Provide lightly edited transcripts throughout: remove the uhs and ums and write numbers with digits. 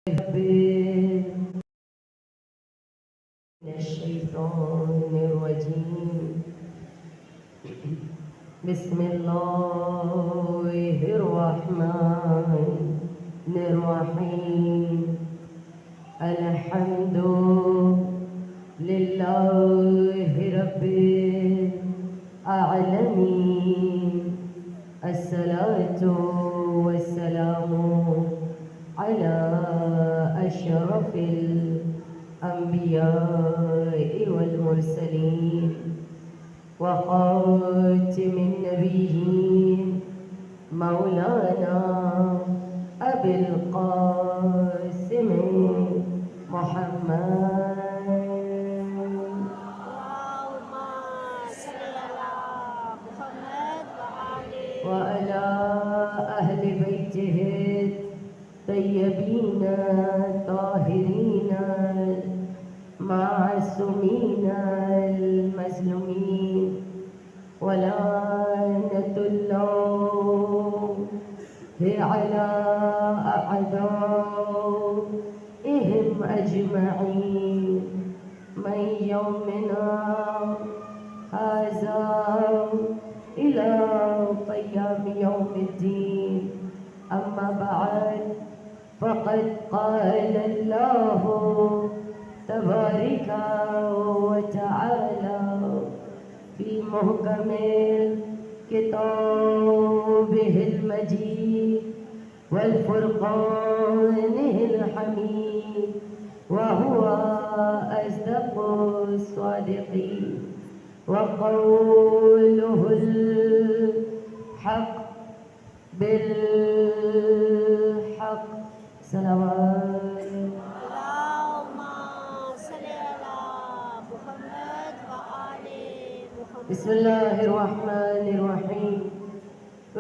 من الشيطان الرجيم. بسم الله الرحمن الرحيم. الحمد لله رب العالمين. الصلاة والسلام على أشرف الأنبياء والمرسلين وخاتم النبيين مولانا أبي القاسم محمد وعلى أهل بيته الطيبين الطاهرين المعصومين المظلومين ولعنة الله على أعدائهم أجمعين من يومنا هذا إلى قيام يوم الدين. أما بعد فقد قال الله تبارك وتعالى في محكم كتابه المجيد والفرقان الحميد وهو أصدق الصادقين وقوله الحق بالحق. صلوات اللهم صل على محمد وآل محمد. بسم الله الرحمن الرحيم.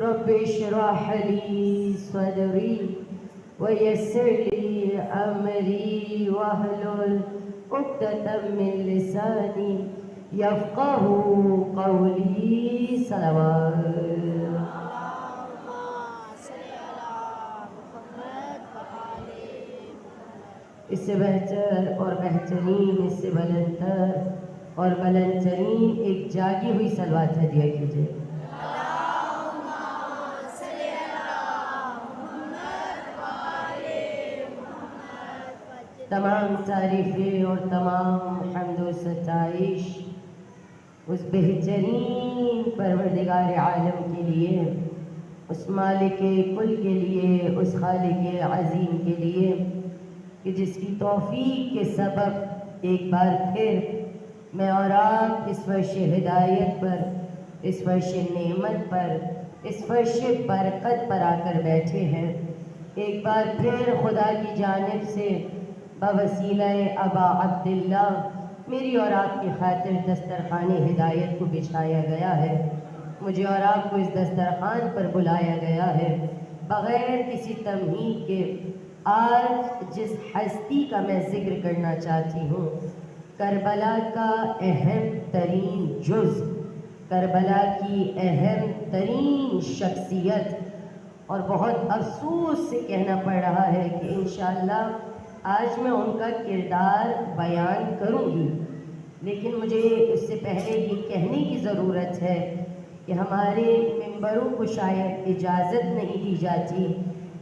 رب اشرح لي صدري ويسر لي أمري واحلل عقدة من لساني يفقه قولي. صلوات اس سے بہتر اور بہترین، اس سے بلندتر اور بلندترین ایک جاگی ہوئی صلوات ہدیہ کیجیے. تمام تعریفیں اور تمام حمد و ستائش اس بہترین پروردگار عالم کے لیے، اس مالک کل کے لیے، اس خالق عظیم کے لیے کہ جس کی توفیق کے سبب ایک بار پھر میں اور آپ اس فرش ہدایت پر، اس فرش نعمت پر، اس فرش برکت پر آ کر بیٹھے ہیں. ایک بار پھر خدا کی جانب سے بوسیلہ ابا عبداللہ میری اور آپ کی خاطر دسترخوان ہدایت کو بچھایا گیا ہے. مجھے اور آپ کو اس دسترخوان پر بلایا گیا ہے. بغیر کسی تمہید کے آج جس ہستی کا میں ذکر کرنا چاہتی ہوں، کربلا کا اہم ترین جز، کربلا کی اہم ترین شخصیت، اور بہت افسوس سے کہنا پڑ رہا ہے کہ انشاءاللہ آج میں ان کا کردار بیان کروں گی، لیکن مجھے اس سے پہلے یہ کہنے کی ضرورت ہے کہ ہمارے ممبروں کو شاید اجازت نہیں دی جاتی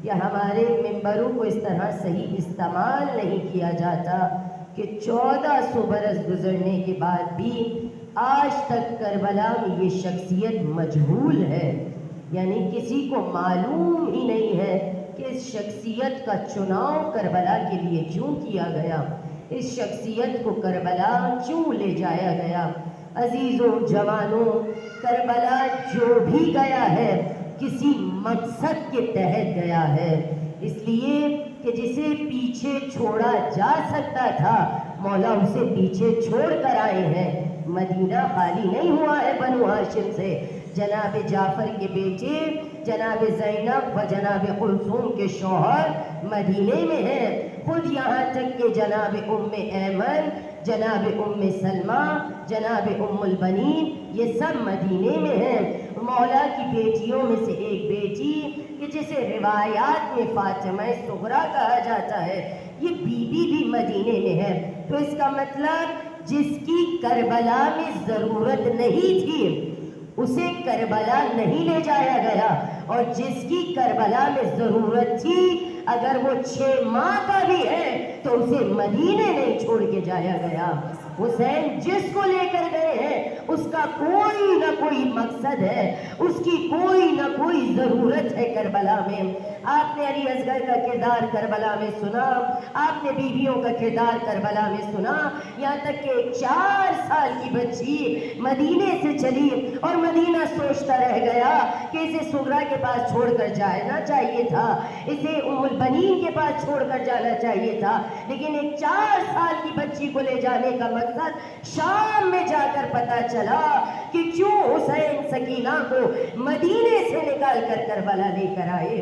یا ہمارے ممبروں کو اس طرح صحیح استعمال نہیں کیا جاتا کہ 1400 برس گزرنے کے بعد بھی آج تک کربلا میں یہ شخصیت مجہول ہے. یعنی کسی کو معلوم ہی نہیں ہے کہ اس شخصیت کا چناؤ کربلا کے لیے کیوں کیا گیا، اس شخصیت کو کربلا کیوں لے جایا گیا. عزیزوں، جوانوں، کربلا جو بھی گیا ہے کسی مقصد کے تحت گیا ہے، اس لیے کہ جسے پیچھے چھوڑا جا سکتا تھا مولا اسے پیچھے چھوڑ کر آئے ہیں. مدینہ خالی نہیں ہوا ہے بنو ہاشم سے. جناب جعفر کے بیٹے جناب زینب و جناب کلثوم کے شوہر مدینے میں ہیں. خود یہاں تک کہ جناب ام ایمن جناب ام سلمہ، جناب ام البنین، یہ سب مدینے میں ہیں۔ مولا کی بیٹیوں میں سے ایک بیٹی کہ جسے روایات میں فاطمہ صغریٰ کہا جاتا ہے، یہ بی بی بھی مدینے میں ہے۔ تو اس کا مطلب جس کی کربلا میں ضرورت نہیں تھی اسے کربلا نہیں لے جایا گیا، اور جس کی کربلا میں ضرورت تھی اگر وہ 6 ماہ کا بھی ہے تو اسے مدینے نہیں چھوڑ کے جایا گیا۔ حسین جس کو لے کر گئے ہیں اس کا کوئی نہ کوئی مقصد ہے، اس کی کوئی نہ کوئی ضرورت ہے کربلا میں۔ آپ نے علی اصغر کا کردار کربلا میں سنا، آپ نے بیویوں کا کردار کربلا میں سنا، یہاں تک کہ 4 سال کی بچی مدینے سے چلی اور مدینہ سوچتا رہ گیا کہ اسے صغریٰ کے پاس چھوڑ کر جانا چاہیے تھا، اسے ام البنین کے پاس چھوڑ کر جانا چاہیے تھا، لیکن ایک 4 سال کی بچی کو لے جانے کا مقصد شام میں جا کر پتا چلا کہ کیوں حسین سکینہ کو مدینے سے نکال کر کربلا لے کر آئے۔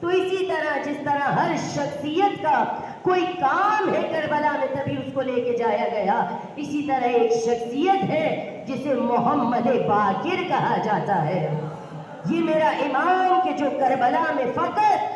تو اسی طرح جس طرح ہر شخصیت کا کوئی کام ہے کربلا میں تبھی اس کو لے کے جایا گیا، اسی طرح ایک شخصیت ہے جسے محمد باقر کہا جاتا ہے۔ یہ میرا امام کہ جو کربلا میں فقط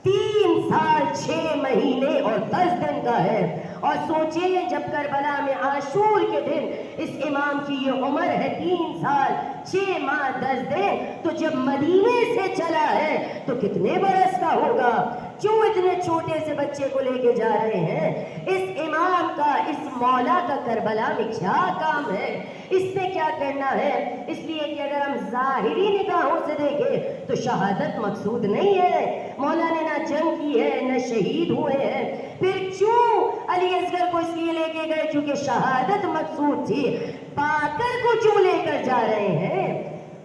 3 سال 6 مہینے اور 10 دن کا ہے، اور سوچیں جب کربلا میں عاشور کے دن اس امام کی یہ عمر ہے 3 سال 6 ماہ 10 دن، تو جب مدینے سے چلا ہے تو کتنے برس کا ہوگا؟ کیوں اتنے چھوٹے سے بچے کو لے کے جا رہے ہیں؟ اس امام کا، اس مولا کا کربلا میں کیا کام ہے؟ اس نے کیا کرنا ہے؟ اس لیے کہ اگر ہم ظاہری نگاہوں سے دیکھیں تو شہادت مقصود نہیں ہے، مولا نے نہ جنگ کی ہے نہ شہید ہوئے ہیں، پھر کیوں علی اصغر کو اس لیے لے کے گئے کیونکہ شہادت مقصود تھی، باقر کو کیوں لے کر جا رہے ہیں؟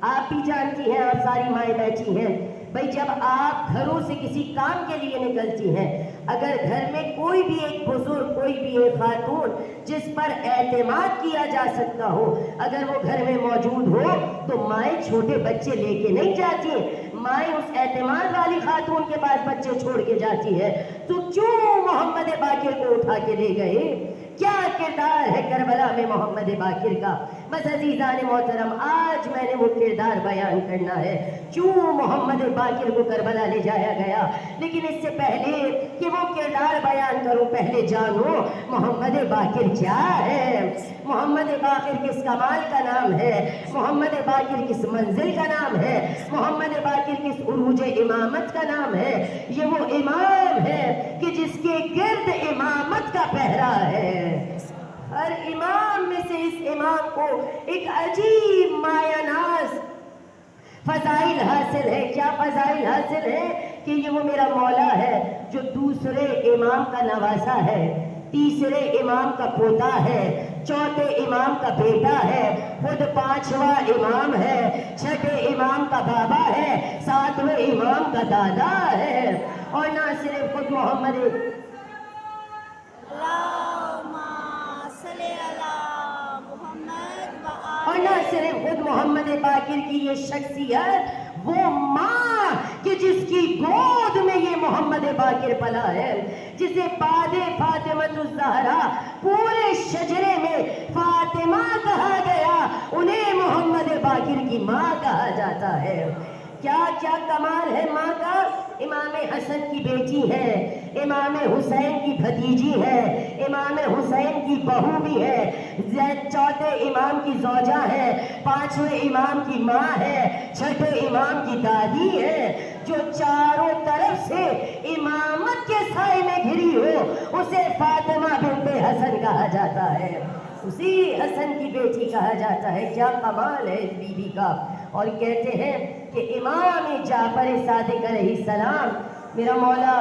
آپ بھی جانتی ہیں، آپ ساری مائیں بیٹھی ہیں، بھئی جب آپ گھروں سے کسی کام کے لیے نکلتی ہیں، اگر گھر میں کوئی بھی ایک بزرگ، کوئی بھی ایک خاتون جس پر اعتماد کیا جا سکتا ہو اگر وہ گھر میں موجود ہو تو مائیں چھوٹے بچے لے کے نہیں جاتی، مائیں اس اعتماد والی خاتون کے پاس بچے چھوڑ کے جاتی ہے۔ تو کیوں محمد باقر کو اٹھا کے لے گئے؟ کیا کردار ہے کربلا میں محمد باقر کا؟ بس عزیزان محترم آج میں نے وہ کردار بیان کرنا ہے، کیوں محمد باقر کو کربلا لے جایا گیا۔ لیکن اس سے پہلے کہ وہ کردار بیان کروں پہلے جانو محمد باقر کیا ہے، محمد باقر کس کمال کا نام ہے، محمد باقر کس منزل کا نام ہے، محمد باقر کس عروج امامت کا نام ہے۔ یہ وہ امام ہے کہ جس کے گرد امامت کا پہرا ہے۔ ہر امام میں سے اس امام کو ایک عجیب مایہ ناز فضائل حاصل ہے۔ کیا فضائل حاصل ہے؟ کہ یہ وہ میرا مولا ہے جو دوسرے امام کا نواسا ہے، تیسرے امام کا پوتا ہے، چوتھے امام کا بیٹا ہے، خود 5واں امام ہے، 6ٹھے امام کا بابا ہے، 7ویں امام کا دادا ہے۔ اور نہ صرف خود محمد اور نہ صرف خود محمد باقر کی یہ شخصیت، وہ ماں کہ جس کی گود میں یہ محمد باقر پلا ہے، جسے بعد فاطمۃ الزہرا پورے شجرے میں فاطمہ کہا گیا، انہیں محمد باقر کی ماں کہا جاتا ہے۔ کیا کیا کمال ہے ماں کا؟ امام حسن کی بیٹی ہے، امام حسین کی بھتیجی ہے، امام حسین کی بہو بھی ہے، چوتھے امام کی زوجہ ہے، 5ویں امام کی ماں ہے، 6ٹھے امام کی دادی ہے، جو چاروں طرف سے امامت کے سائے میں گھری ہو اسے فاطمہ بنت حسن کہا جاتا ہے، اسی حسن کی بیٹی کہا جاتا ہے۔ کیا کمال ہے اس بی بی کا۔ اور کہتے ہیں کہ امام جعفر صادق علیہ السلام، میرا مولا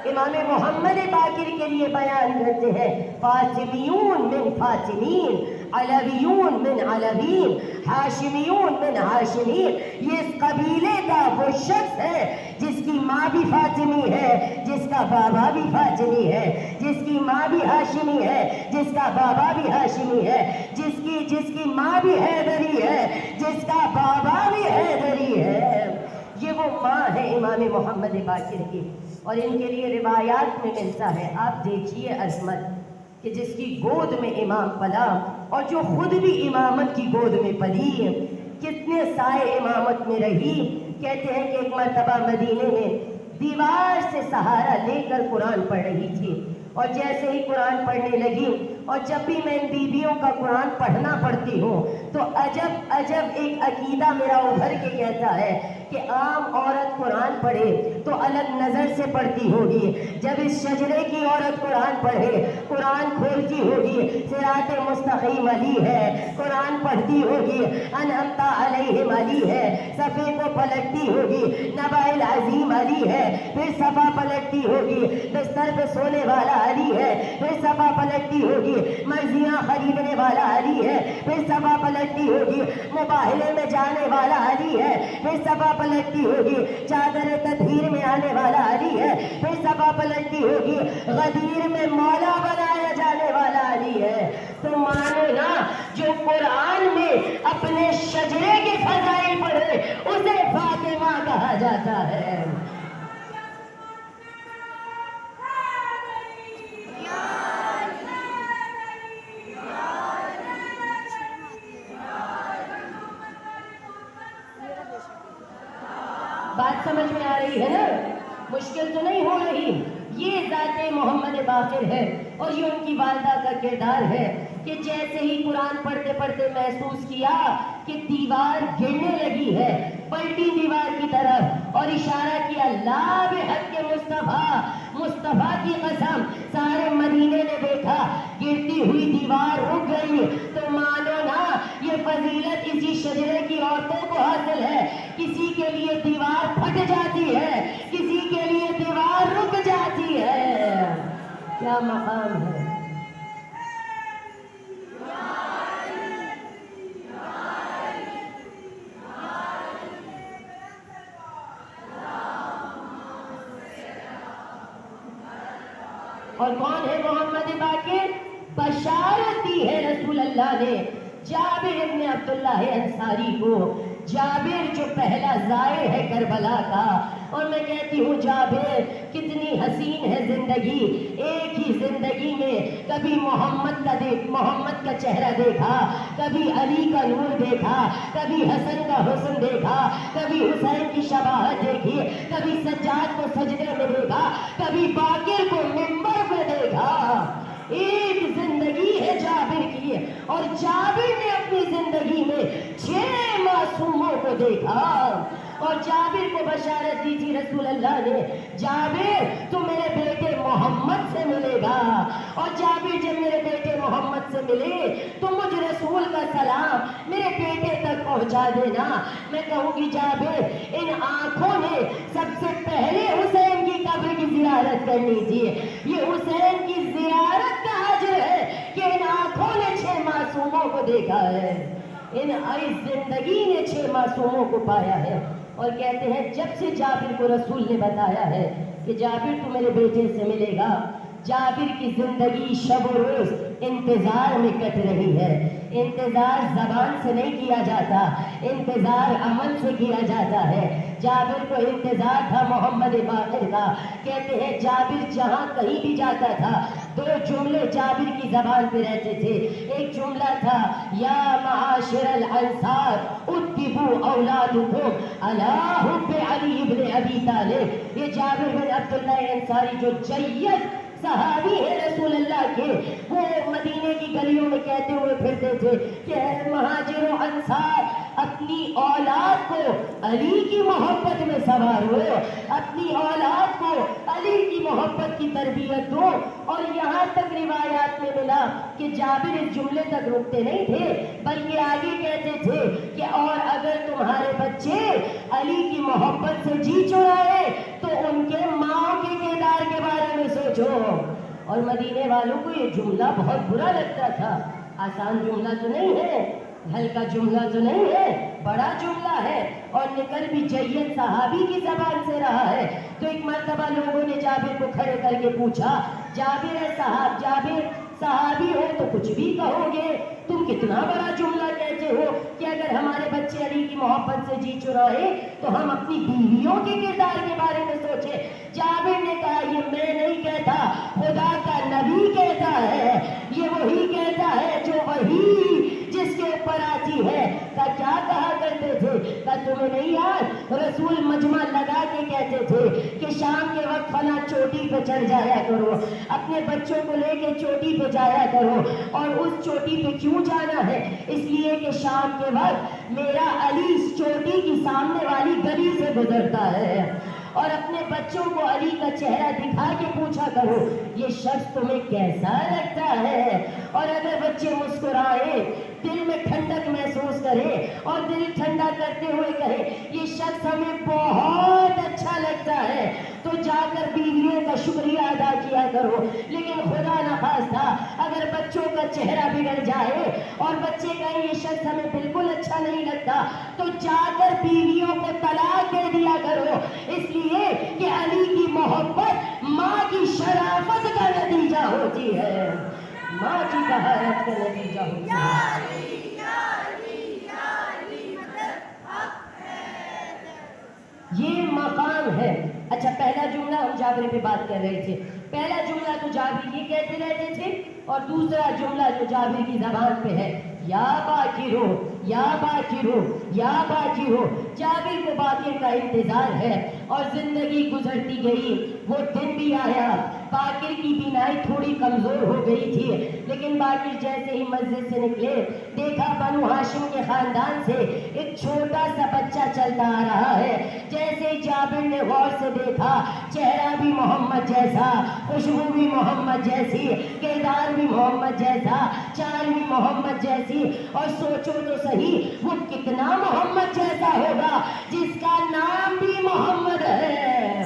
امام محمد باقر کے لیے بیان کرتے ہیں، فاطمیون من فاطمین، علویون من علوین، ہاشمیون من ہاشمین۔ یہ اس قبیلے کا وہ شخص ہے جس کی ماں بھی فاطمی ہے، جس کا بابا بھی فاطمی ہے، جس کی ماں بھی ہاشمی ہے، جس کا بابا بھی ہاشمی ہے، جس کی ماں بھی حیدری ہے، جس کا بابا بھی حیدری ہے۔ یہ وہ ماں ہے امام محمد باقر کی۔ اور ان کے لیے روایات میں ملتا ہے. آپ دیکھیے عظمت کہ جس کی گود میں امام پلا اور جو خود بھی امامت کی گود میں پلی، کتنے سائے امامت میں رہی. کہتے ہیں کہ ایک مرتبہ مدینے میں دیوار سے سہارا لے کر قرآن پڑھ رہی تھی، اور جیسے ہی قرآن پڑھنے لگی، اور جب بھی میں ان بیویوں کا قرآن پڑھنا پڑتی ہوں تو عجب عجب ایک عقیدہ میرا ابھر کے کہتا ہے کہ عام عورت قرآن پڑھے تو الگ نظر سے پڑھتی ہوگی، جب اس شجرے کی عورت قرآن پڑھے قرآن کھولتی ہوگی صراط مستقیم علی ہے، قرآن پڑھتی ہوگی انعمت علیہم علی ہے، صفحے کو پلٹتی ہوگی نبأ العظیم علی ہے، پھر صفحہ پلٹتی ہوگی بستر پہ سونے والا علی ہے، پھر صفحہ پلٹتی ہوگی مرضیاں خریدنے والا علی ہے، پھر صفحہ پلٹتی ہوگی مباہلے میں جانے والا علی ہے، پھر صفحہ پلٹتی ہوگی چادر تطہیر میں آنے والا علی ہے، پھر صفحہ پلٹتی ہوگی غدیر میں مولا بنایا جانے والا علی ہے. تو مانو نا جو قرآن میں اپنے شجرے کے فضائل پڑھے اسے فاطمہ کہا جاتا ہے. بات سمجھ میں آ رہی ہے نا؟ مشکل تو نہیں ہو رہی. یہ ذات محمد باقر ہے اور یہ ان کی والدہ کا کردار ہے کہ جیسے ہی قرآن پڑھتے پڑھتے محسوس کیا کہ دیوار گرنے لگی ہے، پلٹی دیوار کی طرف اور اشارہ کیا لا بحق مصطفیٰ، مصطفیٰ کی قسم. سارے مدینے نے دیکھا گرتی ہوئی دیوار رک گئی. تو مانو نا یہ فضیلت اسی شجرے کی عورتوں کو حاصل ہے. کسی کے لیے دیوار پھٹ جاتی ہے، کسی کے لیے دیوار رک جاتی ہے. کیا مقام ہے. اور کون ہے محمد باقر؟ بشارت دی ہے رسول اللہ نے جابر ابن عبداللہ انصاری کو. جابر جو پہلا زائر ہے کربلا کا. اور میں کہتی ہوں جابر کتنی حسین ہے زندگی. ایک ہی زندگی میں کبھی محمد کا چہرہ دیکھا، کبھی علی کا نور دیکھا، کبھی حسن کا حسن دیکھا، کبھی حسین کی شباہت دیکھی، کبھی سجاد کو سجدے میں دیکھا، کبھی باقر کو منبر پہ دیکھا. ایک زندگی ہے جابر کی. اور جابر نے اپنی زندگی میں 6 معصوموں کو دیکھا. اور جابر کو بشارت دی تھی رسول اللہ نے جابر تو میرے بیٹے محمد سے ملے گا. اور جابر جب میرے بیٹے محمد سے ملے تو مجھ رسول کا سلام میرے بیٹے تک پہنچا دینا. میں کہوں گی جابر ان آنکھوں نے سب سے پہلے حسین کی قبر کی زیارت کرنی تھی. یہ حسین کی زیارت کا اجر ہے کہ ان آنکھوں نے 6 معصوموں کو دیکھا ہے. ان زندگی نے 6 معصوموں کو پایا ہے. اور کہتے ہیں جب سے جابر کو رسول نے بتایا ہے کہ جابر تو میرے بیٹے سے ملے گا، جابر کی زندگی شب و روز انتظار میں کٹ رہی ہے. انتظار زبان سے نہیں کیا جاتا، انتظار عمل سے کیا جاتا ہے. جابر کو انتظار تھا محمد باقر کا. کہتے ہیں جابر جہاں کہیں بھی جاتا تھا 2 جملے جابر کی زبان پہ رہتے تھے. ایک جملہ تھا یا معاشر الانصار اتبعوا اولادکم علی حب علی ابن ابی طالب. یہ جابر بن عبداللہ انصاری جو جید صحابی ہے رسول اللہ کے، وہ مدینے کی گلیوں میں کہتے ہوئے پھرتے تھے کہ اے مہاجر و انصار اپنی اولاد کو علی کی محبت میں سوار ہو، اپنی اولاد کو علی کی محبت کی تربیت دو. اور یہاں تک روایات میں ملا کہ جابر اس جملے تک رکتے نہیں تھے بلکہ آگے کہتے تھے کہ اور اگر تمہارے بچے علی کی محبت سے جی چرائے تو ان کے ماں کے کردار کے بارے میں سوچو. اور مدینے والوں کو یہ جملہ بہت برا لگتا تھا. آسان جملہ تو نہیں ہے، ہلکا جملہ تو نہیں ہے، بڑا جملہ ہے اور نکل بھی جید صحابی کی زبان سے رہا ہے. تو ایک مرتبہ لوگوں نے جابر کو کھڑے کر کے پوچھا جابر صحابی ہو تو کچھ بھی کہو گے، تم کتنا بڑا جملہ کہتے ہو کہ اگر ہمارے بچے علی کی محبت سے جی چرائے تو ہم اپنی بیویوں کے کردار کے بارے میں سوچیں. جابر نے خدا کا نبی کہتا ہے، یہ وہی کہتا ہے جو وہی جس کے اوپر آتی ہے۔ کا کیا کہا کرتے تھے؟ کا تمہیں نہیں یاد؟ رسول مجمع لگا کے کہتے تھے کہ شام کے وقت فلاں چوٹی پہ چڑھ جایا کرو، اپنے بچوں کو لے کے چوٹی پہ جایا کرو۔ اور اس چوٹی پہ کیوں جانا ہے؟ اس لیے کہ شام کے وقت میرا علی اس چوٹی کی سامنے والی گلی سے گزرتا ہے، اور اپنے بچوں کو علی کا چہرہ دکھا کے پوچھا کرو یہ شخص تمہیں کیسا لگتا ہے۔ اور اگر بچے مسکرائے، دل میں ٹھنڈک محسوس کرے اور دل ٹھنڈا کرتے ہوئے کہے یہ شخص ہمیں بہت اچھا لگتا ہے، تو جا کر بیویوں کا شکریہ ادا کیا کرو۔ لیکن خدا نخواستہ اگر بچوں کا چہرہ بگڑ جائے اور بچے کہیں یہ شخص ہمیں بالکل اچھا نہیں لگتا، تو جا کر بیویوں کو طلاق دے دیا کرو، اس لیے کہ علی کی محبت ماں کی شرافت کا نتیجہ ہوتی ہے، ماں کی طہارت کا نتیجہ ہوتی ہے۔ یہ مقام ہے۔ اچھا، پہلا جملہ ہم جابر پہ بات کر رہے تھے۔ پہلا جملہ تو جابر یہ کہتے رہتے تھے، اور دوسرا جملہ جو جابر کی زبان پہ ہے، یا باقرو یا باقرو یا باقرو۔ جابر کو باقر کا انتظار ہے، اور زندگی گزرتی گئی، وہ دن بھی آیا۔ باقر کی بینائی تھوڑی کمزور ہو گئی تھی، لیکن باقر جیسے ہی مسجد سے نکلے، دیکھا بنو ہاشم کے خاندان سے ایک چھوٹا سا بچہ چلتا آ رہا ہے۔ جیسے ہی جابر نے غور سے دیکھا، چہرہ بھی محمد جیسا، خوشبو بھی محمد جیسی، کردار بھی محمد جیسا، چال بھی محمد جیسی، اور سوچو تو صحیح وہ کتنا محمد جیسا ہوگا جس کا نام بھی محمد ہے،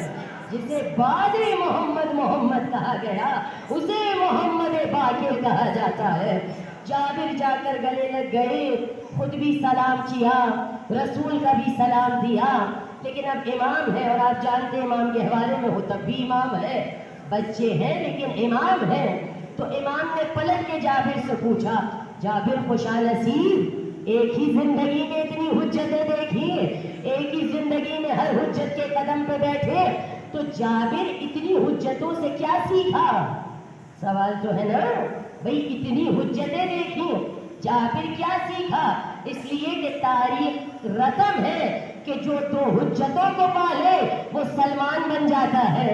جسے بعد محمد محمد کہا گیا، اسے محمد باقر کہا جاتا ہے۔ جابر جا کر گلے لگ گئے، خود بھی سلام کیا، رسول کا بھی سلام دیا، لیکن اب امام ہے، اور آپ جانتے ہیں امام کے حوالے میں ہو، تب بھی امام ہے، بچے ہیں لیکن امام ہے۔ تو امام نے پلٹ کے جابر سے پوچھا، جابر خوشا نصیب، ایک ہی زندگی میں اتنی حجتیں دیکھی، ایک ہی زندگی میں ہر حجت کے قدم پہ بیٹھے، تو جابر اتنی حجتوں سے کیا سیکھا؟ سوال تو ہے نا بھئی، اتنی حجتیں دیکھی، جابر کیا سیکھا؟ اس لیے کہ تاریخ رقم ہے کہ جو دو حجتوں کو پالے وہ سلمان بن جاتا ہے۔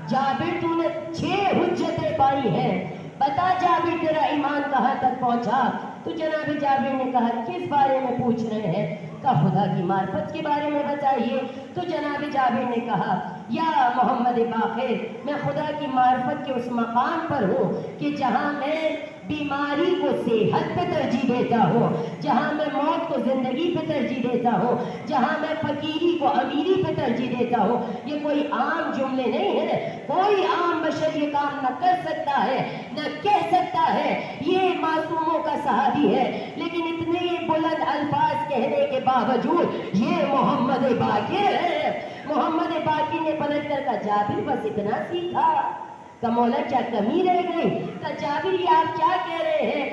جابر تو نے 6 حجتیں پائی ہیں، بتا جابر تیرا ایمان کہاں تک پہنچا؟ تو جناب جابر نے کہا کس بارے میں پوچھ رہے ہیں؟ کہ خدا کی معرفت کے بارے میں بتائیے۔ تو جناب جابر نے کہا یا محمد باقر، میں خدا کی معرفت کے اس مقام پر ہوں کہ جہاں میں بیماری کو صحت پہ ترجیح دیتا ہوں، جہاں میں موت کو زندگی پہ ترجیح دیتا ہوں، جہاں میں فقیری کو امیری پہ ترجیح دیتا ہوں۔ یہ کوئی عام جملے نہیں ہے، کوئی عام بشر یہ کام نہ کر سکتا ہے، نہ کہہ سکتا ہے، یہ معصوموں کا صحابی ہے، لیکن اتنے بلند الفاظ کہنے کے باوجود یہ محمد باقر ہے۔ محمد باقر نے پلٹ کر کہا جابر بس اتنا سیکھا؟ کہ مولا کیا کمی رہ گئی؟ کہ جابر یہ آپ کیا کہہ رہے ہیں؟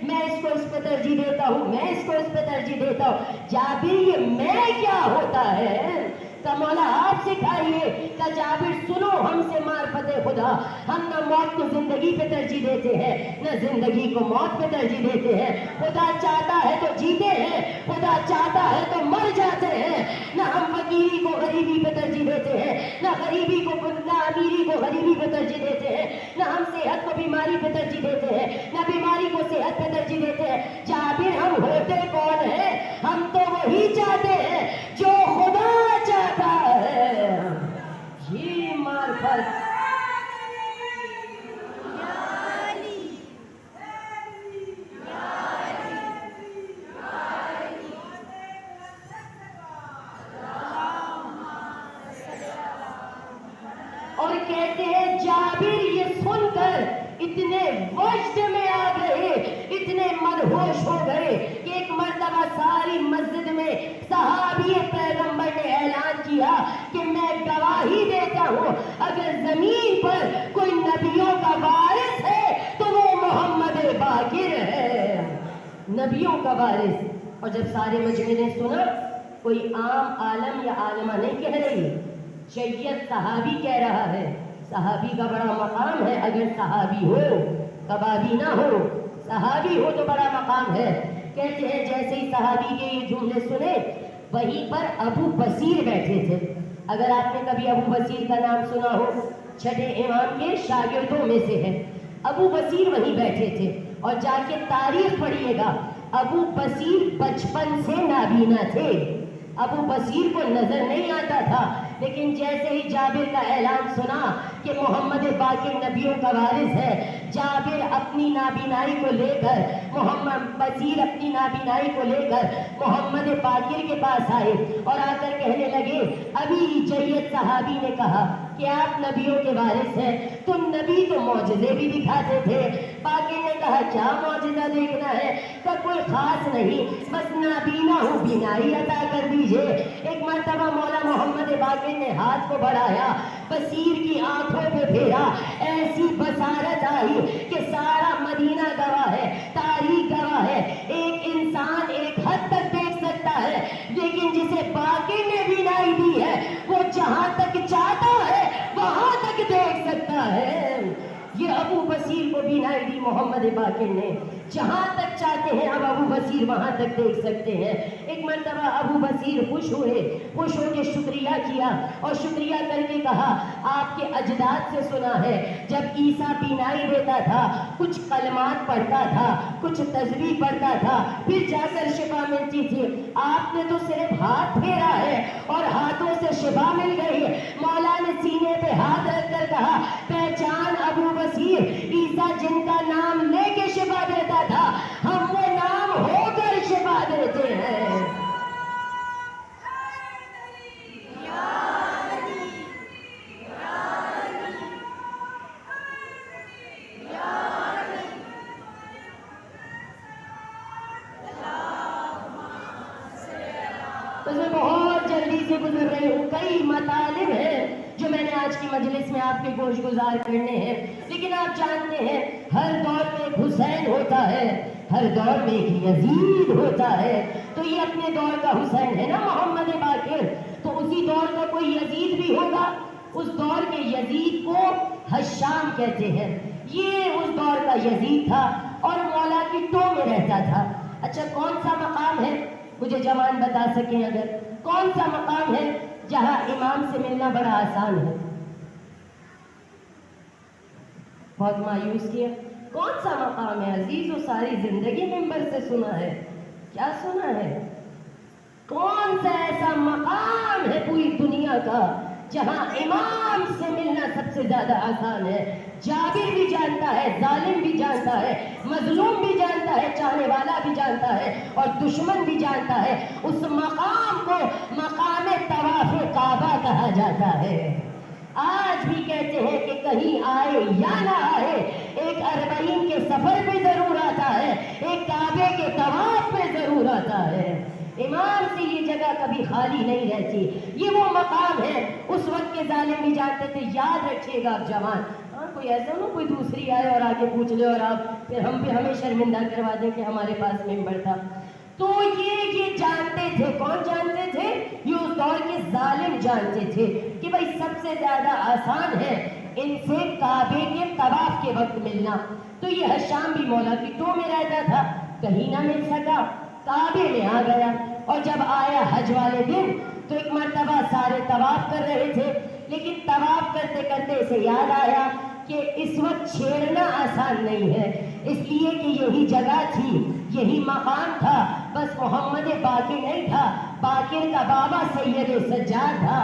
میں اس کو اس پہ ترجیح دیتا ہوں، میں اس کو اس پہ ترجیح دیتا ہوں۔ جابر یہ میں کیا ہوتا ہے؟ کہ مولا آپ سکھائیے۔ کہ جابر سنو ہم سے معرفت خدا، ہم نہ موت کو زندگی پہ ترجیح دیتے ہیں، نہ زندگی کو موت پہ ترجیح دیتے ہیں۔ خدا چاہتا ہے تو جیتے ہیں، خدا چاہتا ہے تو مر جاتے ہیں۔ نہ ہم فقیری کو غریبی پہ ترجیح دیتے ہیں، نہ غریبی کو نہ امیری کو غریبی پہ ترجیح دیتے ہیں، نہ ہم صحت کو بیماری پہ ترجیح دیتے ہیں، نہ بیماری کو صحت پہ ترجیح دیتے ہیں۔ جابر ہم ہوتے کون ہیں؟ ہم تو وہی چاہتے ہیں جو خدا چاہتا ہے۔ یہ معرفت اور کہتے ہیں جابر یہ سن کر اتنے وجد میں آ گئے، اتنے مدہوش ہو گئے کہ ایک مرتبہ ساری مسجد میں صحابی پیغمبر نے اعلان کیا کہ میں گواہی دیتا ہوں اگر زمین پر کوئی نبیوں کا وارث ہے تو وہ محمد باقر ہے، نبیوں کا وارث۔ اور جب سارے مجمع نے سنا، کوئی عام عالم یا عالمہ نہیں کہہ رہی، جید صحابی کہہ رہا ہے، صحابی کا بڑا مقام ہے، اگر صحابی ہو کبابی نہ ہو، صحابی ہو تو بڑا مقام ہے۔ کہتے ہیں جیسے ہی صحابی کے یہ جملے سنے وہیں پر ابو بصیر بیٹھے تھے۔ اگر آپ نے کبھی ابو بصیر کا نام سنا ہو، چھٹے امام کے شاگردوں میں سے ہے۔ ابو بصیر وہیں بیٹھے تھے، اور جا کے تاریخ پڑھیے گا، ابو بصیر بچپن سے نابینا تھے، ابو بصیر کو نظر نہیں آتا تھا، لیکن جیسے ہی جابر کا اعلان سنا کہ محمد باقر نبیوں کا وارث ہے، جابر اپنی نابینائی کو لے کر، محمد بصیر اپنی نابینائی کو لے کر محمد باقر کے پاس آئے اور آ کر کہنے لگے، ابھی جید صحابی نے کہا کہ آپ نبیوں کے وارث ہیں، تم نبی تو معجزے بھی دکھاتے تھے۔ باقر نے کہا کیا معجزہ دیکھنا ہے؟ کہ کوئی خاص نہیں، بس نابینا ہوں، بینائی عطا کر دیجئے۔ ایک مرتبہ مولا محمد باقر نے ہاتھ کو بڑھایا، بصیر کی آنکھوں پہ پھیرا، ایسی بصارت آئی کہ سارا مدینہ گواہ ہے، تاریخ گواہ ہے، ایک انسان ایک حد تک دیکھ سکتا ہے، لیکن جسے باقر نے بینائی دی ہے وہ جہاں تک چاہتا ہے وہاں تک دیکھ سکتا ہے۔ یہ ابو بصیر کو بینائی دی محمد باقر نے، جہاں تک چاہتے ہیں اب ابو بصیر وہاں تک دیکھ سکتے ہیں۔ ایک مرتبہ ابو بصیر خوش ہوئے، خوش ہو کے شکریہ کیا اور شکریہ کر کے کہا، آپ کے اجداد سے سنا ہے جب عیسیٰ بینائی دیتا تھا کچھ کلمات پڑھتا تھا، کچھ تسبیح پڑھتا تھا، پھر جا کر شفا ملتی تھی، آپ نے تو صرف ہاتھ پھیرا ہے اور ہاتھوں سے شفا مل گئی۔ مولا نے سینے پہ ہاتھ رکھ کر کہا، پہچان ابو بصیر، عیسیٰ جن کا نام لے کے شفا دیتا تھا، ہم وہ نام ہو کر شفا دیتے ہیں۔ تو میں بہت جلدی سے گزر رہی ہوں، کئی مطالب ہیں جو میں نے آج کی مجلس میں آپ کے گوش گزار کرنے ہیں، لیکن آپ جانتے ہیں ہر دور میں ایک حسین ہوتا ہے، ہر دور میں ایک یزید ہوتا ہے، تو یہ اپنے دور کا حسین ہے نا محمد باقر، تو اسی دور کا کوئی یزید بھی ہوگا۔ اس دور کے یزید کو حشام کہتے ہیں، یہ اس دور کا یزید تھا اور مولا کی ٹو میں رہتا تھا۔ اچھا کون سا مقام ہے، مجھے جوان بتا سکیں اگر، کون سا مقام ہے جہاں امام سے ملنا بڑا آسان ہے؟ بہت مایوس کیا، کون سا مقام ہے عزیز؟ و ساری زندگی ممبر سے سنا ہے، کیا سنا ہے؟ کون سا ایسا مقام ہے پوری دنیا کا جہاں امام سے ملنا سب سے زیادہ آسان ہے؟ جابر بھی جانتا ہے، ظالم بھی جانتا ہے، مظلوم بھی جانتا ہے، چاہنے والا بھی جانتا ہے اور دشمن بھی جانتا ہے، اس مقام کو مقام طواف کعبہ کہا جاتا ہے۔ آج بھی کہتے ہیں کہ کہیں آئے یا نہ آئے، ایک 40 کے سفر پہ ضرور آتا ہے، ایک کعبے کے طواف پہ ضرور آتا ہے۔ امام سے یہ جگہ کبھی خالی نہیں رہتی، یہ وہ مقام ہے۔ اس وقت کے ظالم بھی جانتے تھے، یاد رکھیے گا آپ جوان، کوئی ایسا نہ کوئی دوسری آئے اور آگے پوچھ لے اور آپ پھر ہم پہ ہمیں شرمندہ کروا دیں کہ ہمارے پاس ممبر تھا۔ تو یہ جانتے تھے، کون جانتے تھے؟ یہ اس دور کے ظالم جانتے تھے کہ بھائی سب سے زیادہ آسان ہے ان سے کعبے کے طواف کے وقت ملنا۔ تو یہ حشام بھی مولا کی ٹو میں رہتا تھا، کہیں نہ مل سکا، کعبے میں آ گیا، اور جب آیا حج والے دن تو ایک مرتبہ سارے طواف کر رہے تھے، لیکن طواف کرتے کرتے اسے یاد آیا کہ اس وقت چھیڑنا آسان نہیں ہے، اس لیے کہ یہی جگہ تھی، یہی مقام تھا، بس محمد باقر نہیں تھا، باقر کا بابا سید سجاد تھا،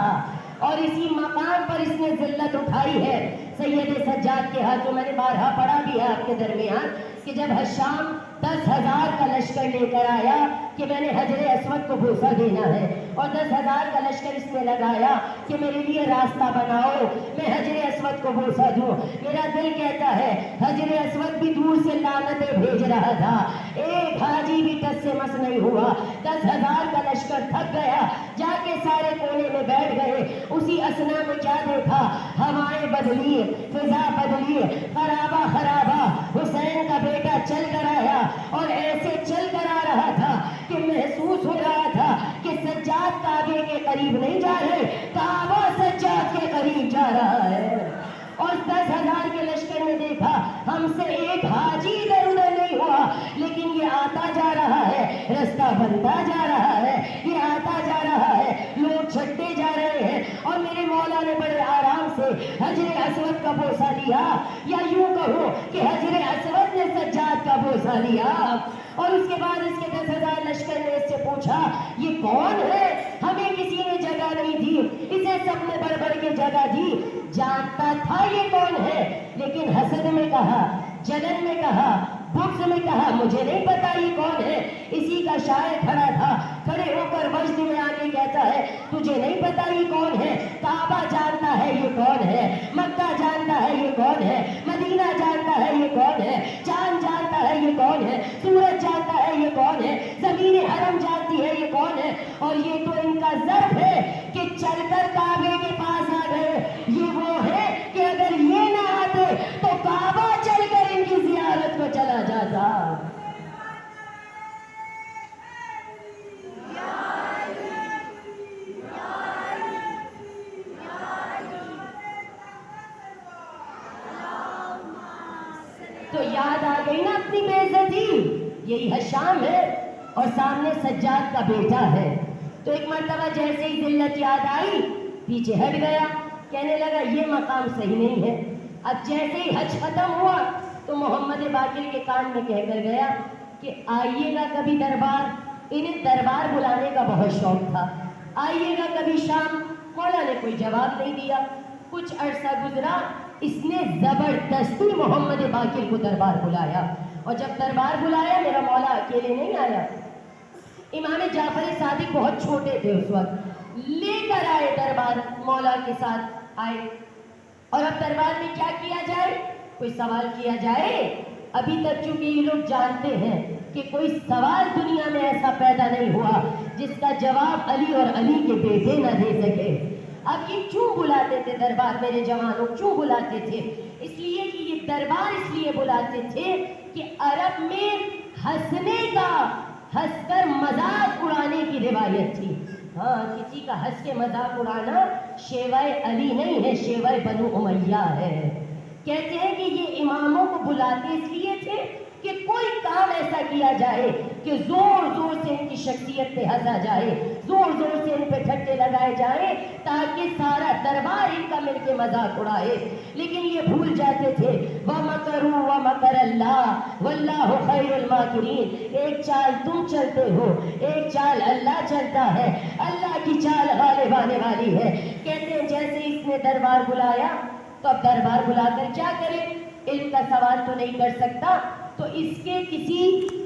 اور اسی مقام پر اس نے ذلت اٹھائی ہے۔ سید سجاد کے ہاتھوں میں نے بارہا پڑھا بھی ہے آپ کے درمیان کہ جب حشام 10,000 کا لشکر لے کر آیا کہ میں نے حجر اسود کو بوسہ دینا ہے، اور 10,000 کا لشکر اس نے لگایا کہ میرے لیے راستہ بناؤ، میں حجر اسود کو بوسہ دوں، میرا دل کہتا ہے حجر اسود بھی دور سے لعنتیں بھیج رہا تھا، ایک حاجی بھی ٹس سے مس نہیں ہوا، 10,000 کا لشکر تھک گیا، جا کے سارے کونے میں بیٹھ گئے۔ اسی اسنا میں کیا دیکھا؟ ہوائیں بدلی، فضا بدلی، خرابہ خرابہ، حسین کا بیٹا چل کر آیا، اور ایسے چل کر آ رہا تھا کہ محسوس ہو رہا تھا کہ سجاد کعبے کے قریب نہیں جا رہے، کعبہ سجاد ہم سے ایک حاجی ادھر ادھر نہیں ہوا، لیکن یہ آتا جا رہا ہے، رستہ بنتا جا رہا ہے، یہ آتا جا رہا ہے، لوگ چھٹتے جا رہے ہیں، اور میرے مولا نے بڑے آرام سے حجر اسود کا بوسہ لیا، یا یوں کہو کہ حجر اسود نے سجاد کا بوسہ لیا، اور اس کے بعد اس کے 10,000 لشکر نے اس سے پوچھا یہ کون ہے؟ ہمیں کسی نے جگہ نہیں دی، اسے سب نے بڑھ بڑھ کے جگہ دی۔ جانتا تھا یہ کون ہے، لیکن حسد میں کہا، جلن میں کہا، بغض میں کہا مجھے نہیں پتا یہ کون ہے۔ اسی کا شاعر کھڑا تھا، کھڑے ہو کر وجد میں آ کے کہتا ہے تجھے نہیں پتا یہ کون ہے؟ کعبہ جانتا ہے یہ کون ہے، مکہ جانتا ہے یہ کون ہے، مدینہ جانتا ہے یہ کون ہے، چاند جانتا ہے یہ کون ہے، سورج جانتا ہے یہ کون ہے، زمین حرم جانتی ہے یہ کون ہے۔ اور یہ تو ان کا ضرب ہے کہ چل کر کعبے کے پاس آ گئے، یہ وہ ہے کہ اگر یہ نہ آتے تو کعبہ چل کر ان کی زیارت کو چلا جاتا۔ تو یاد آ گئی نا اپنی بے عزتی، یہی حشام ہے اور سامنے سجاد کا بیٹا ہے۔ تو ایک مرتبہ جیسے ہی ذلت یاد آئی پیچھے ہٹ گیا، کہنے لگا یہ مقام صحیح نہیں ہے۔ اب جیسے ہی حج ختم ہوا تو محمد باقر کے کان میں کہہ کر گیا کہ آئیے گا کبھی دربار۔ انہیں دربار بلانے کا بہت شوق تھا، آئیے گا کبھی شام۔ مولا نے کوئی جواب نہیں دیا۔ کچھ عرصہ گزرا، اس نے زبردستی محمد باقر کو دربار بلایا، اور جب دربار بلایا میرا مولا اکیلے نہیں آیا، امام جعفر صادق بہت چھوٹے تھے اس وقت، لے کر آئے دربار، مولا کے ساتھ آئے۔ اور اب دربار میں کیا کیا جائے؟ کوئی سوال کیا جائے؟ ابھی تک چونکہ یہ لوگ جانتے ہیں کہ کوئی سوال دنیا میں ایسا پیدا نہیں ہوا جس کا جواب علی اور علی کے بیٹے نہ دے سکے۔ اب یہ کیوں بلاتے تھے دربار؟ میرے جوانوں کیوں بلاتے تھے؟ اس لیے کہ یہ دربار اس لیے بلاتے تھے کہ عرب میں ہنسنے کا، ہنس کر مذاق اڑانے کی روایت تھی۔ ہاں، کسی کا ہنس کے مذاق اڑانا شیوہ علی نہیں ہے، شیوہ بنو امیہ ہے۔ کہتے ہیں کہ یہ اماموں کو بلاتے اس لیے تھے کہ کوئی کام ایسا کیا جائے کہ زور زور سے ان کی شخصیت پہ ہنسا جائے، زور زور سے ان پہ ٹھٹے لگائے جائیں، تاکہ سارا دربار ان کا مل کے مذاق اڑائے۔ لیکن یہ بھول جاتے تھے وَمَكَرُوا وَمَكَرَ اللَّهُ وَاللَّهُ خَيْرُ الْمَاكِرِينَ۔ ایک چال تم چلتے ہو، ایک چال اللہ چلتا ہے، اللہ کی چال غالب آنے والی ہے۔ کہتے ہیں جیسے اس نے دربار بلایا تو اب دربار بلا کر کیا کرے؟ علم کا سوال تو نہیں کر سکتا، تو اس کے کسی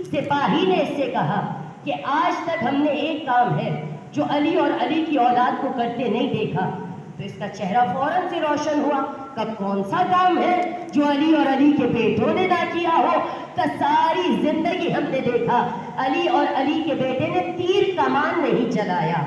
سپاہی نے اس سے کہا کہ آج تک ہم نے ایک کام ہے جو علی اور علی کی اولاد کو کرتے نہیں دیکھا۔ تو اس کا چہرہ فوراً سے روشن ہوا کہ کون سا کام ہے جو علی اور علی کے بیٹوں نے نہ کیا ہو؟ کہ ساری زندگی ہم نے دیکھا علی اور علی کے بیٹے نے تیر کمان نہیں چلایا،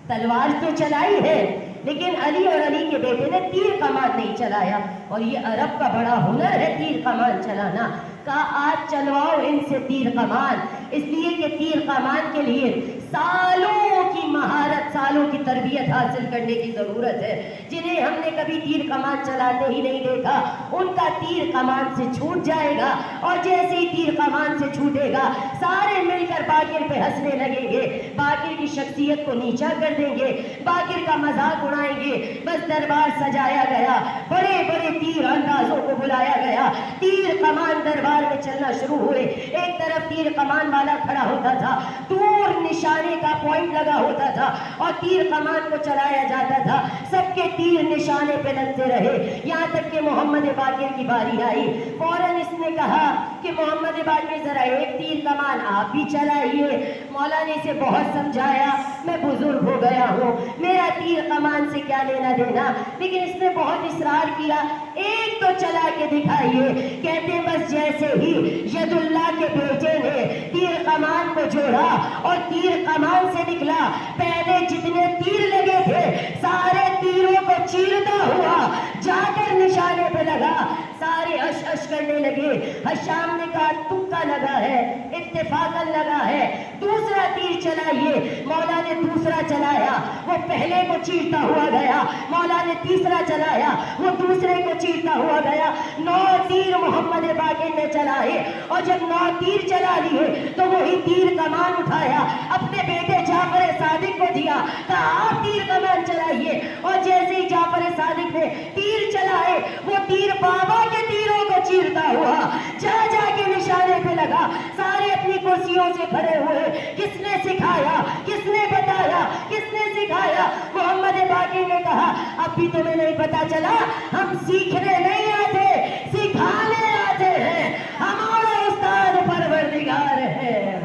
تلوار تو چلائی ہے لیکن علی اور علی کے بیٹے نے تیر کمان نہیں چلایا۔ اور یہ عرب کا بڑا ہنر ہے تیر کمان چلانا۔ کہا آج چلواؤ ان سے تیر کمان، اس لیے کہ تیر کمان کے لیے سالوں کی مہارت، سالوں کی تربیت حاصل کرنے کی ضرورت ہے۔ جنہیں ہم نے کبھی تیر کمان چلاتے ہی نہیں دیکھا، ان کا تیر کمان سے چھوٹ جائے گا، اور جیسے ہی تیر کمان سے چھوٹے گا سارے مل کر باقر پہ ہنسنے لگیں گے، باقر کی شخصیت کو نیچا کر دیں گے، باقر کا مذاق اڑائیں گے۔ بس دربار سجایا گیا، بڑے بڑے تیر اندازوں کو بلایا گیا، تیر کمان دربار میں چلنا شروع ہوئے۔ ایک طرف تیر کمان والا کھڑا ہوتا تھا، دور نشانے کا پوائنٹ لگا ہوتا تھا اور تیر کمان کو چلایا جاتا تھا۔ سب کے تیر نشانے پہ لگتے رہے، یہاں تک کہ محمد باقر کی باری آئی۔ فوراً اس نے کہا کہ محمد باقر ذرا ایک تیر کمان آپ بھی چلائیے۔ مولا نے اسے بہت سمجھایا، میں بزرگ ہو گیا ہوں، میرا تیر کمان سے کیا لینا دینا، لیکن اس نے بہت اصرار کیا ایک تو چلا کے دکھائیے۔ کہتے ہیں بس جیسے ہی ید اللہ کے بیٹے نے تیر کمان کو جوڑا اور تیر کمان سے نکلا، پہلے جتنے تیر لگے تھے سارے تیروں کو چیرتا ہوا جا کر نشانے پہ لگا، سارے ہش ہش کرنے لگے۔ ہشام نے کہا تکا لگا ہے، اتفاقاً لگا ہے، دوسرا تیر چلائیے۔ مولا نے دوسرا چلایا، وہ پہلے کو چیرتا ہوا گیا۔ مولا نے تیسرا چلایا، وہ دوسرے کو چیرتا ہوا گیا۔ 9 تیر محمد باقر نے چلائے، اور جب 9 تیر چلا لیے تو وہی تیر کمان اٹھایا، اپنے بیٹے جعفر صادق کو دیا، کہا آپ تیر کمان چلائیے۔ اور جیسے ہی جعفر صادق نے تیر چلائے، وہ تیر بابا کے تیروں کو چیرتا ہوا جا جا کے نشانے پہ لگا۔ سارے اپنی کرسیوں سے کھڑے ہوئے، کس نے سکھایا، کس نے بتایا، کس نے سکھایا؟ محمد باقر نے کہا اب بھی تمہیں نہیں پتا چلا، ہم سیکھنے نہیں آتے، سکھانے آتے ہیں، ہمارا استاد پروردگار ہے۔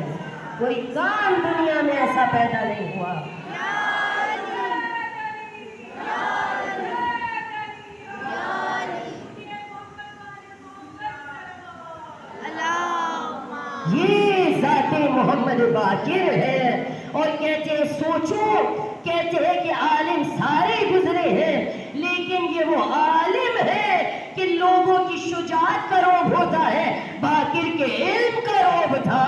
کوئی کام دنیا میں ایسا پیدا نہیں ہوا۔ یہ ذات محمد باقر ہے۔ اور کہتے ہیں سوچو، کہتے ہیں کہ عالم سارے گزرے ہیں، لیکن یہ وہ عالم ہے کہ لوگوں کی شجاعت کا روب ہوتا ہے، باقر کے علم کا روب تھا۔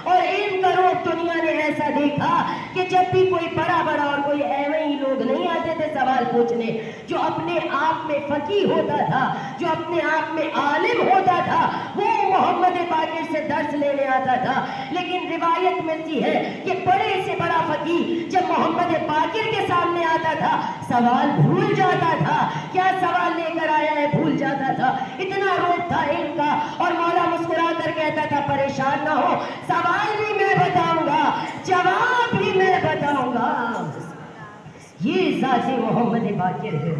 اور علم کا روب دنیا نے ایسا دیکھا کہ جب بھی کوئی بڑا اور کوئی ایویں ہی لوگ نہیں آتے تھے سوال پوچھنے، جو اپنے آپ میں فقیہ ہوتا تھا، جو اپنے آپ میں عالم ہوتا تھا، وہ محمد باقر سے درس لینے آتا تھا۔ لیکن روایت ملتی ہے کہ بڑے سے بڑا فقیہ جب محمد باقر کے سامنے آتا تھا سوال بھول جاتا تھا، کیا سوال لے کر آیا ہے بھول جاتا تھا، اتنا روب تھا علم کا۔ اور مولا مسکرا کر کہتا تھا پریشان نہ ہو، سوال بھی میں بتاؤں گا، جواب بھی میں بتاؤں گا۔ یہ ذات محمد باقر ہے۔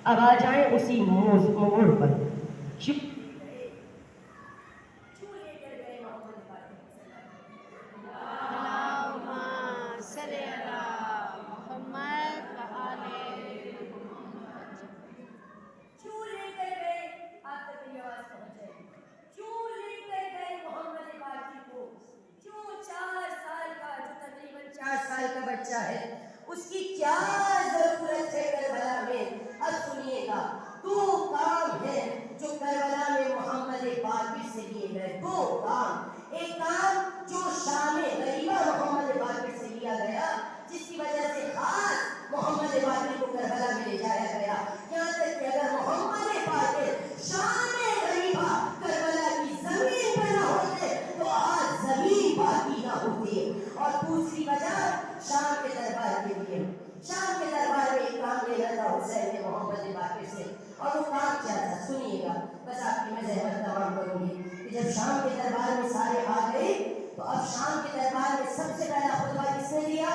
اب آ جائیں اسی موڑ پر۔ بچہ ہے، اس کی کیا ضرورت ہے کربلا میں؟ اب سنیے گا، 2 کام ہیں جو کربلا میں محمد باقر سے لیے گئے، 2 کام۔ ایک کام جو شام غریبہ محمد باقر سے لیا گیا، جس کی وجہ سے خاص محمد باقر کو کربلا میں لے جایا گیا، یہاں تک کہ اگر محمد باقر شام غریبہ کربلا کی زمین پر نہ ہوتے تو آج زمین باقی نہ ہوتی۔ اور دوسری وجہ شام کے دربار کے لیے، شام کے دربار میں ایک کام لینا تھا حسین نے محمد باقر سے، اور وہ کام کیا تھا سنیے گا، بس آپ کی میں زحمت تمام کروں گی کہ جب شام کے دربار میں سارے آ گئے تو اب شام کے دربار میں سب سے پہلا خطبہ کس نے دیا؟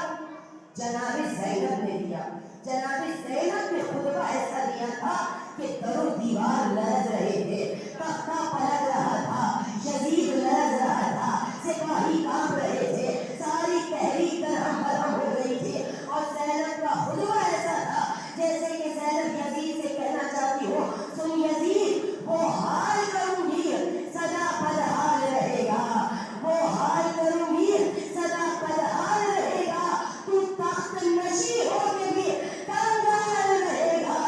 جناب زینب نے دیا۔ جناب زینب نے خطبہ ایسا دیا تھا کہ در و دیوار لرز رہے تھے، تختہ پلٹ رہا تھا، یزید لرز رہا تھا، سپاہی کانپ رہے تھے، ساری تحریک درہم برہم ہو گئی تھی۔ اور زینب کا خطبہ ایسا تھا جیسے کہ زینب یزید سے کہنا چاہتی ہو، سن یزید وہ حال کروں گی سدا بدحال رہے گا، وہ حال کروں گی سدا بدحال رہے گا، تو تخت نشی ہو کے بھی کنگال رہے گا۔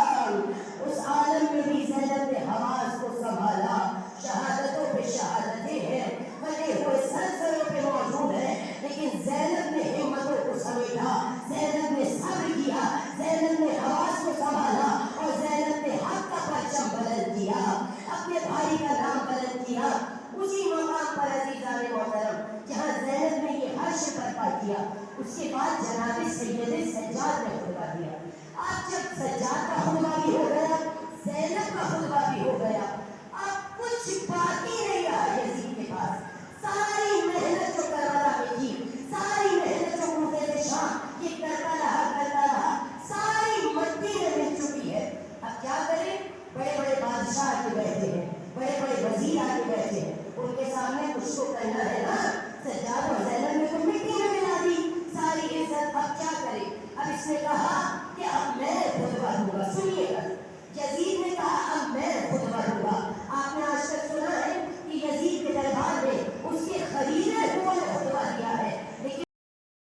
اس عالم میں بھی زینب نے حواس کو سنبھالا، شہادتوں پہ شہادتیں ہیں، بنے ہوئے سلسلوں پہ موجود ہیں، لیکن زینب نے ہمتوں کو سمیٹا، زینب نے صبر کیا، زینب نے حواس کو سنبھالا، اور زینب نے حق کا پرچم بلند کیا، اپنے بھائی کا نام بلند کیا۔ اسی مقام پر عزیزان محترم جہاں زینب نے یہ عرش برپا کیا، اس کے بعد جناب سید سجاد نے خطبہ دیا۔ آج جب سجاد کا خطبہ بھی ہو گیا، زینب کا خطبہ بھی ہو گیا، اب کچھ باقی نہیں رہا یزید کے پاس۔ ساری محنت جو کربلا میں کی، ساری محنت جو موسیٰ شام یہ کرتا رہا، ساری مٹی میں مل چکی ہے۔ اب کیا کریں؟ بڑے بڑے بادشاہ آگے بیٹھے ہیں، بڑے بڑے وزیر آگے بیٹھے ہیں، ان کے سامنے کچھ تو کرنا ہے نا۔ سجاد اور زینب نے تو مٹی میں ملا دی ساری عزت، اب کیا کریں؟ اب اس نے کہا کہ اب میں خطبہ دوں گا، سنیے گا، یزید نے کہا اب میں